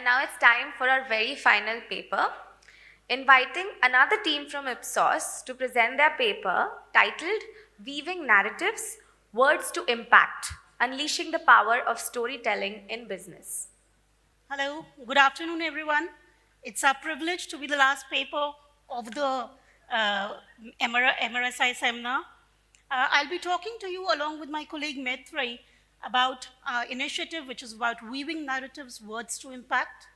And now it's time for our very final paper, inviting another team from Ipsos to present their paper titled Weaving Narratives, Words to Impact, Unleashing the Power of Storytelling in Business. Hello, good afternoon, everyone. It's a privilege to be the last paper of the MRSI seminar. I'll be talking to you along with my colleague Maitrey about our initiative, which is about weaving narratives, words to impact.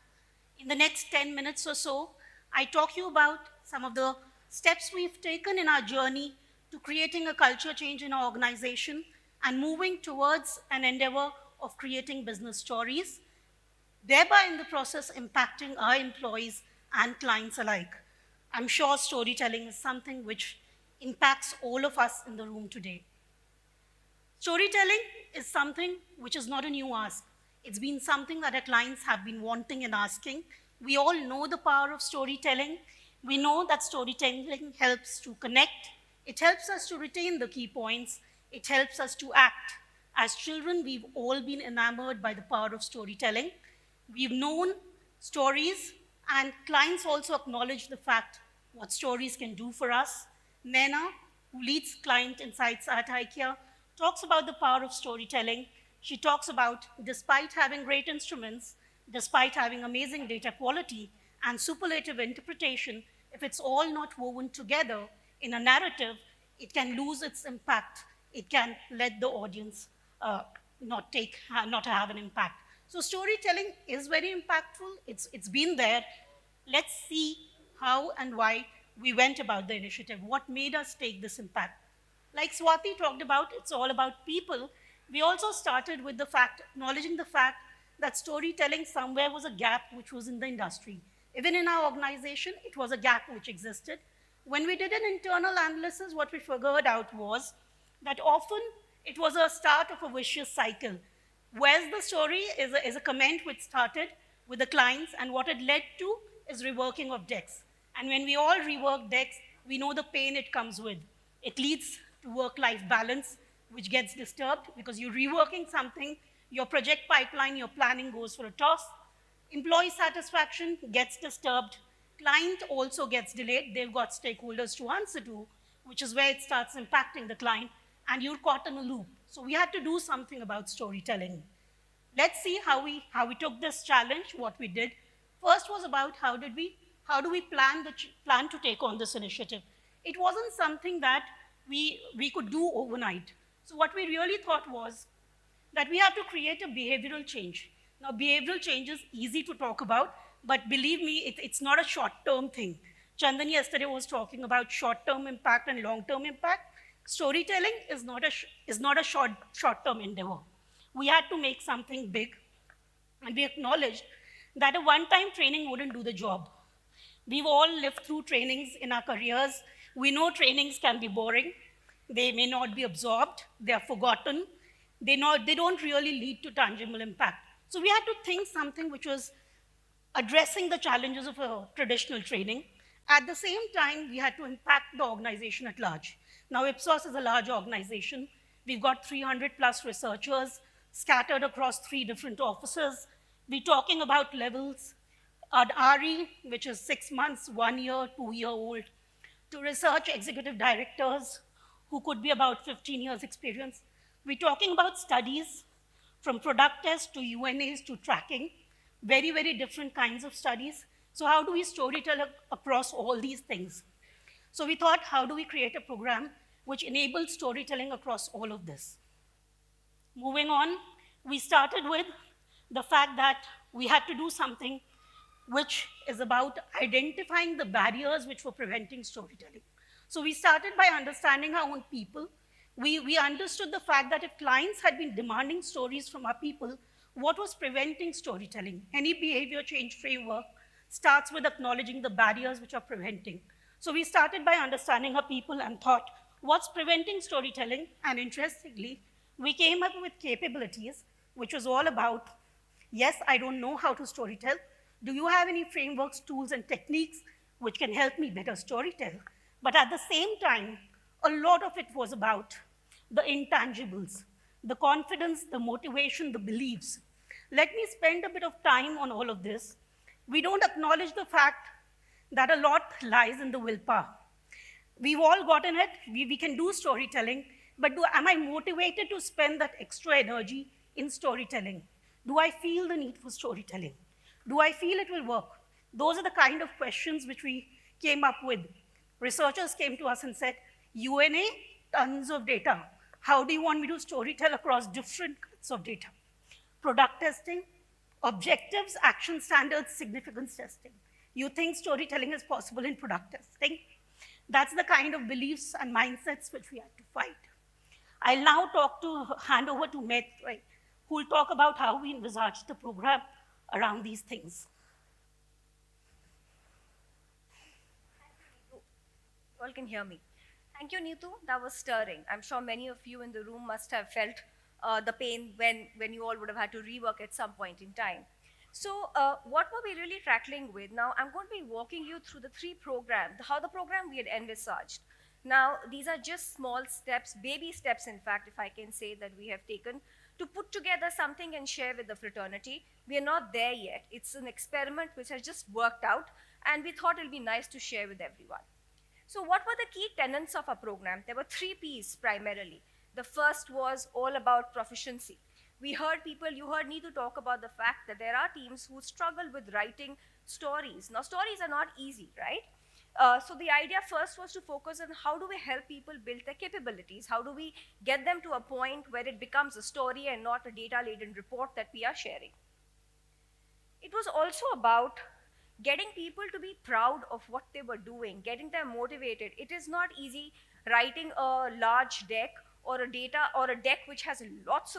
In the next 10 minutes or so, I talk you about some of the steps we've taken in our journey to creating a culture change in our organization and moving towards an endeavor of creating business stories, thereby in the process impacting our employees and clients alike. I'm sure storytelling is something which impacts all of us in the room today. Storytelling is something which is not a new ask. It's been something that our clients have been wanting and asking. We all know the power of storytelling. We know that storytelling helps to connect. It helps us to retain the key points. It helps us to act. As children, we've all been enamored by the power of storytelling. We've known stories, and clients also acknowledge the fact what stories can do for us. Nena, who leads client insights at IKEA, talks about the power of storytelling. She talks about, despite having great instruments, despite having amazing data quality and superlative interpretation, if it's all not woven together in a narrative, it can lose its impact. It can let the audience not have an impact. So storytelling is very impactful. It's been there. Let's see how and why we went about the initiative. What made us take this impact? Like Swati talked about, it's all about people. We also started with the fact, acknowledging the fact that storytelling somewhere was a gap which was in the industry. Even in our organization, it was a gap which existed. When we did an internal analysis, what we figured out was that often it was a start of a vicious cycle. Where's the story is a comment which started with the clients, and what it led to is reworking of decks. And when we all rework decks, we know the pain it comes with. It leads to work-life balance, which gets disturbed because you're reworking something, your project pipeline, your planning goes for a toss. Employee satisfaction gets disturbed. Client also gets delayed. They've got stakeholders to answer to, which is where it starts impacting the client, and you're caught in a loop. So we had to do something about storytelling. Let's see how we took this challenge, what we did. First was about how do we plan to take on this initiative. It wasn't something that we could do overnight. So what we really thought was that we have to create a behavioral change. Now, behavioral change is easy to talk about, but believe me, it's not a short-term thing. Chandan yesterday was talking about short-term impact and long-term impact. Storytelling is not a short-term endeavor. We had to make something big, and we acknowledged that a one-time training wouldn't do the job. We've all lived through trainings in our careers. We know trainings can be boring. They may not be absorbed. They are forgotten. They don't really lead to tangible impact. So we had to think something which was addressing the challenges of a traditional training. At the same time, we had to impact the organization at large. Now, Ipsos is a large organization. We've got 300 plus researchers scattered across 3 different offices. We're talking about levels at RE, which is 6 months, 1 year, 2-year-old, to research executive directors who could be about 15 years experience. We're talking about studies from product tests to UNAs to tracking, very, very different kinds of studies. So how do we storytell across all these things? So we thought, how do we create a program which enables storytelling across all of this? Moving on, we started with the fact that we had to do something which is about identifying the barriers which were preventing storytelling. So we started by understanding our own people. We understood the fact that if clients had been demanding stories from our people, what was preventing storytelling? Any behavior change framework starts with acknowledging the barriers which are preventing. So we started by understanding our people and thought, what's preventing storytelling? And interestingly, we came up with capabilities, which was all about, yes, I don't know how to storytell. Do you have any frameworks, tools, and techniques which can help me better storytell? But at the same time, a lot of it was about the intangibles, the confidence, the motivation, the beliefs. Let me spend a bit of time on all of this. We don't acknowledge the fact that a lot lies in the willpower. We've all gotten it, we can do storytelling, but am I motivated to spend that extra energy in storytelling? Do I feel the need for storytelling? Do I feel it will work? Those are the kind of questions which we came up with. Researchers came to us and said, UNA, tons of data. How do you want me to storytell across different kinds of data? Product testing, objectives, action standards, significance testing. You think storytelling is possible in product testing? That's the kind of beliefs and mindsets which we had to fight. I'll now hand over to Maitreyi, who will talk about how we envisaged the program around these things. You all can hear me. Thank you, Neetu. That was stirring. I'm sure many of you in the room must have felt the pain when you all would have had to rework at some point in time. So what were we really tackling with? Now, I'm going to be walking you through the three programs, how the program we had envisaged. Now, these are just small steps, baby steps, in fact, if I can say, that we have taken to put together something and share with the fraternity. We are not there yet. It's an experiment which has just worked out, and we thought it would be nice to share with everyone. So what were the key tenets of our program? There were 3 Ps primarily. The first was all about proficiency. We heard people, you heard Neetu talk about the fact that there are teams who struggle with writing stories. Now, stories are not easy, right? So the idea first was to focus on how do we help people build their capabilities? How do we get them to a point where it becomes a story and not a data-laden report that we are sharing? It was also about getting people to be proud of what they were doing, getting them motivated. It is not easy writing a large deck or a deck which has lots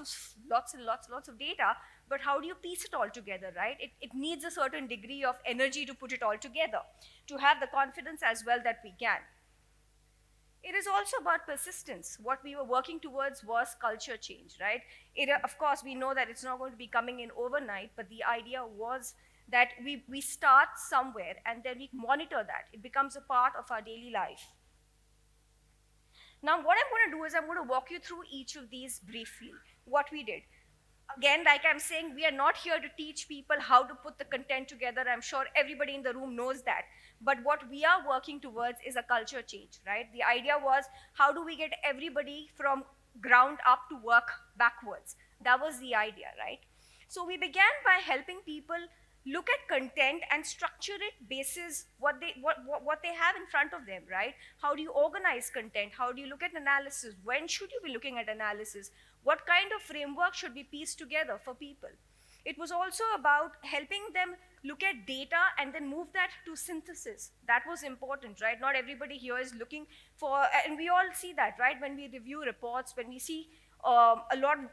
and lots of data, but how do you piece it all together, right? It needs a certain degree of energy to put it all together, to have the confidence as well that we can. It is also about persistence. What we were working towards was culture change, right? Of course, we know that it's not going to be coming in overnight, but the idea was that we start somewhere and then we monitor that. It becomes a part of our daily life. Now, what I'm going to do is I'm going to walk you through each of these briefly, what we did. Again, like I'm saying, we are not here to teach people how to put the content together. I'm sure everybody in the room knows that. But what we are working towards is a culture change, right? The idea was, how do we get everybody from ground up to work backwards? That was the idea, right? So we began by helping people look at content and structure it basis what they have in front of them, right? How do you organize content? How do you look at analysis? When should you be looking at analysis? What kind of framework should be pieced together for people? It was also about helping them look at data and then move that to synthesis. That was important, right? Not everybody here is looking for, and we all see that, right? When we review reports, when we see 200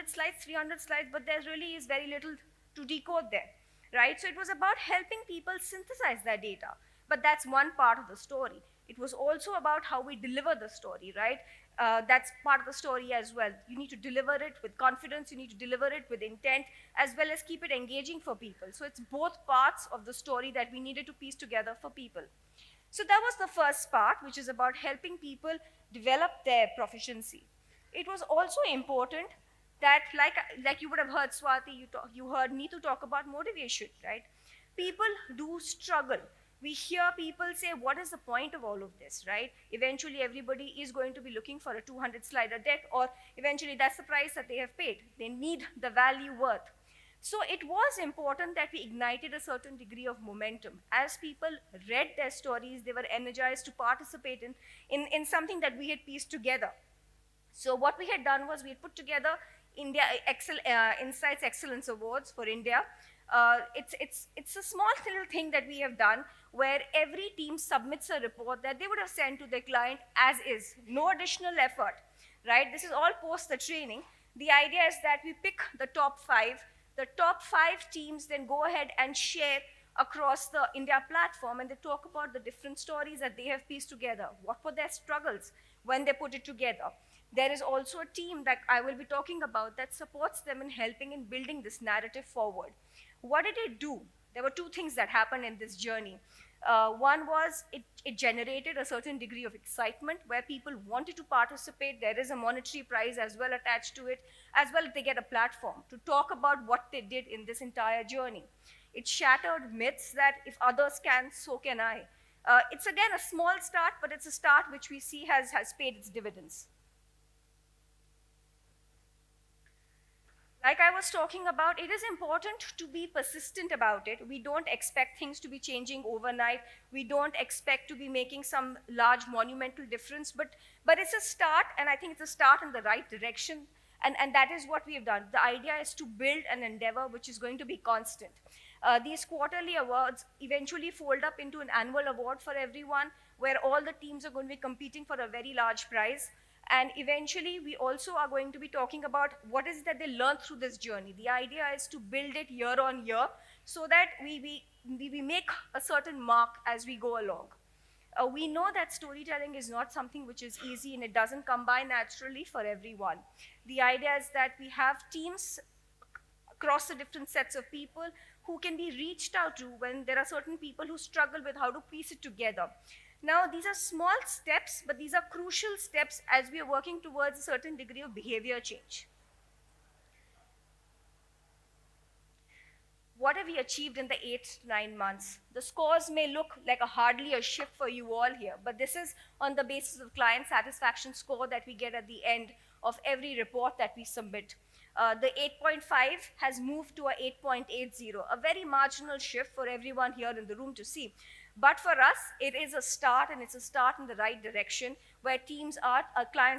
slides, 300 slides, but there really is very little to decode there, right? So it was about helping people synthesize their data, but that's one part of the story. It was also about how we deliver the story, right? That's part of the story as well. You need to deliver it with confidence, you need to deliver it with intent, as well as keep it engaging for people. So it's both parts of the story that we needed to piece together for people. So that was the first part, which is about helping people develop their proficiency. It was also important that, like you would have heard Swati, you heard Neetu talk about motivation, right? People do struggle. We hear people say, what is the point of all of this, right? Eventually, everybody is going to be looking for a 200-slider deck, or eventually that's the price that they have paid. They need the value worth. So it was important that we ignited a certain degree of momentum. As people read their stories, they were energized to participate in something that we had pieced together. So what we had done was we had put together India Insights Excellence Awards for India. It's a small little thing that we have done where every team submits a report that they would have sent to their client as is, no additional effort, right? This is all post the training. The idea is that we pick the top 5. The top 5 teams then go ahead and share across the India platform, and they talk about the different stories that they have pieced together. What were their struggles when they put it together? There is also a team that I will be talking about that supports them in helping in building this narrative forward. What did it do? There were two things that happened in this journey. One was it generated a certain degree of excitement where people wanted to participate. There is a monetary prize as well attached to it, as well as they get a platform to talk about what they did in this entire journey. It shattered myths that if others can, so can I. It's again a small start, but it's a start which we see has paid its dividends. Like I was talking about, it is important to be persistent about it. We don't expect things to be changing overnight. We don't expect to be making some large monumental difference, but it's a start, and I think it's a start in the right direction. And that is what we have done. The idea is to build an endeavor which is going to be constant. These quarterly awards eventually fold up into an annual award for everyone, where all the teams are going to be competing for a very large prize. And eventually, we also are going to be talking about what is it that they learned through this journey. The idea is to build it year on year so that we make a certain mark as we go along. We know that storytelling is not something which is easy, and it doesn't come by naturally for everyone. The idea is that we have teams across the different sets of people who can be reached out to when there are certain people who struggle with how to piece it together. Now, these are small steps, but these are crucial steps as we are working towards a certain degree of behavior change. What have we achieved in the 8 to 9 months? The scores may look like hardly a shift for you all here, but this is on the basis of client satisfaction score that we get at the end of every report that we submit. The 8.5 has moved to a 8.80, a very marginal shift for everyone here in the room to see. But for us, it is a start, and it's a start in the right direction, where clients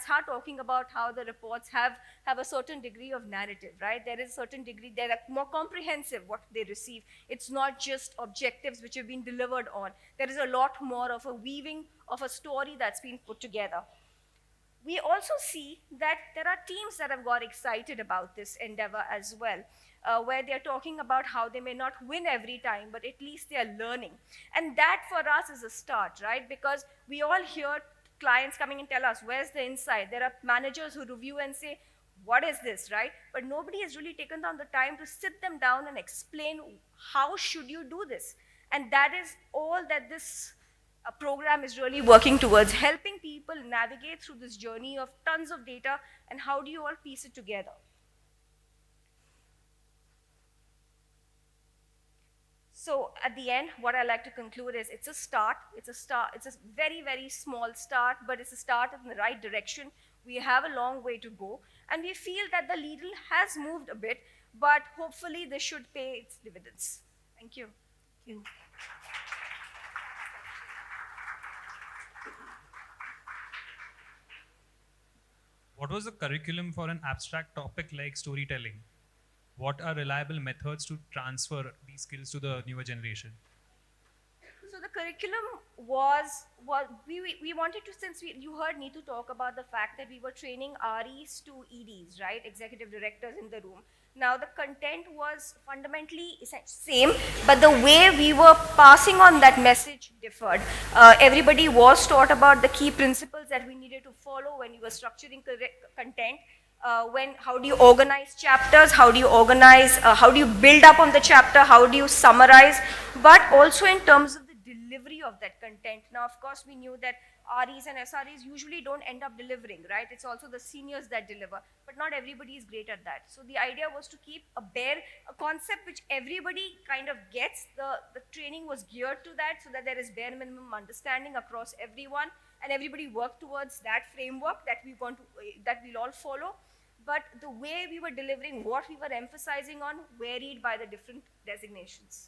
are talking about how the reports have a certain degree of narrative, right? There is a certain degree, they're more comprehensive what they receive. It's not just objectives which have been delivered on. There is a lot more of a weaving of a story that's been put together. We also see that there are teams that have got excited about this endeavor as well, where they're talking about how they may not win every time, but at least they are learning. And that for us is a start, right? Because we all hear clients coming and tell us, where's the insight? There are managers who review and say, what is this, right? But nobody has really taken down the time to sit them down and explain how should you do this. And that is all that this program is really working towards, helping people navigate through this journey of tons of data and how do you all piece it together. So at the end, what I like to conclude is it's a start. It's a very, very small start, but it's a start in the right direction. We have a long way to go, and we feel that the needle has moved a bit, but hopefully this should pay its dividends. Thank you. Thank you. What was the curriculum for an abstract topic like storytelling? What are reliable methods to transfer these skills to the newer generation? So the curriculum was we wanted to, since you heard Neetu talk about the fact that we were training REs to EDs, right, executive directors in the room. Now the content was fundamentally same, but the way we were passing on that message differed. Everybody was taught about the key principles that we needed to follow when you were structuring content. How do you organize chapters, how do you build up on the chapter, how do you summarize, but also in terms of the delivery of that content. Now, of course, we knew that REs and SREs usually don't end up delivering, right? It's also the seniors that deliver, but not everybody is great at that. So the idea was to keep a concept which everybody kind of gets. The training was geared to that so that there is bare minimum understanding across everyone, and everybody worked towards that framework that we'll all follow. But the way we were delivering, what we were emphasizing on, varied by the different designations.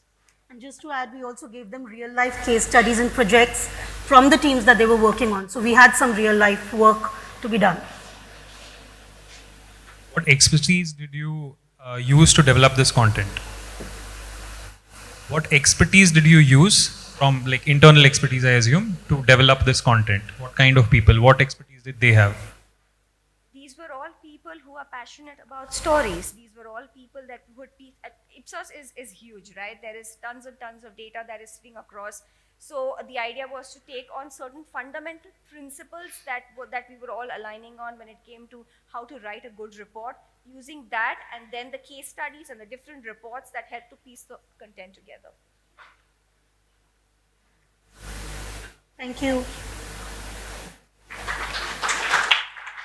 And just to add, we also gave them real-life case studies and projects from the teams that they were working on. So we had some real-life work to be done. What expertise did you use to develop this content? What expertise did you use from internal expertise, I assume, to develop this content? What kind of people? What expertise did they have? These were all people who are passionate about stories. These were all people that would be, Ipsos is huge, right? There is tons and tons of data that is sitting across. So the idea was to take on certain fundamental principles that we were all aligning on when it came to how to write a good report, using that and then the case studies and the different reports that help to piece the content together. Thank you.